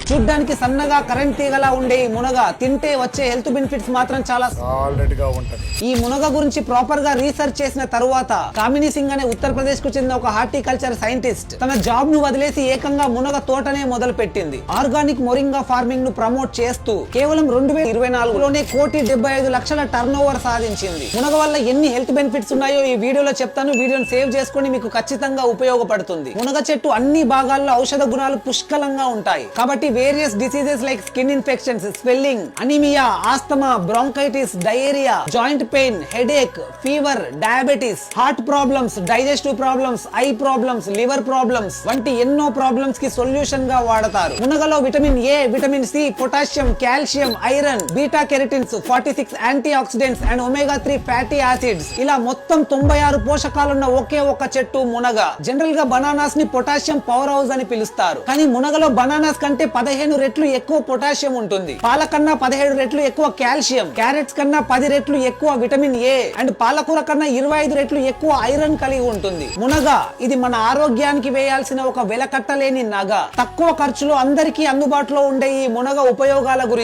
చూడ్డానికి సన్నగా కరెంట్ తీగలా ఉండే ఈ మునగ తింటే వచ్చే హెల్త్ బెనిఫిట్స్ మాత్రం చాలా సాలిడ్ గా ఉంటది. ఈ మునగ గురించి ప్రాపర్ గా రీసెర్చ్ చేసిన తరువాత కామిని సింగ్ అనే ఉత్తరప్రదేశ్ కు చెందిన ఒక హార్టికల్చర్ సైంటిస్ట్ తన జాబ్ ను వదిలేసి ఏకంగా మునగ తోటనే మొదలు పెట్టింది. ఆర్గానిక్ మొరింగా ఫార్మింగ్ ను ప్రమోట్ చేస్తూ కేవలం 2024లోనే 1,75,00,000 టర్న్ ఓవర్ సాధించింది. మునగ వల్ల ఎన్ని హెల్త్ బెనిఫిట్స్ ఉన్నాయో ఈ వీడియోలో చెప్తాను. వీడియోని సేవ్ చేసుకొని మీకు ఖచ్చితంగా ఉపయోగపడుతుంది. మునగ చెట్టు అన్ని భాగాల్లో ఔషధ గుణాలు పుష్కలంగా ఉంటాయి కాబట్టి various diseases like skin infections, swelling, anaemia, asthma, bronchitis, diarrhoea, joint pain, headache, fever, diabetes, heart problems, digestive problems, eye problems, liver problems వంటి ఎన్నో ప్రాబ్లమ్స్ కి సొల్యూషన్ గా వాడతారు. మునగలో vitamin A, vitamin C, potassium, calcium, iron, beta keratins, 46 antioxidants and omega 3 fatty acids ఇలా మొత్తం 96 పోషకాలున్న ఒకే ఒక చెట్టు మునగ. జనరల్ గా బనానాస్ ని పొటాషియం పవర్ హౌస్ అని పిలుస్తారు. కానీ మునగలో బనానాస్ కంటే 15 రెట్లు ఎక్కువ పొటాషియం ఉంటుంది. పాల కన్నా 17 రెట్లు ఎక్కువ కాల్షియం, క్యారెట్స్ కన్నా 10 రెట్లు ఎక్కువ విటమిన్ ఏ అండ్ పాలకూర కన్నా 25 రెట్లు ఎక్కువ ఐరన్ కలిగి ఉంటుంది. మునగ ఇది మన ఆరోగ్యానికి వేయాల్సిన ఒక వెలకట్టలేని నగ. తక్కువ ఖర్చులో అందరికీ అందుబాటులో ఉండే ఈ మునగ ఉపయోగాల గురించి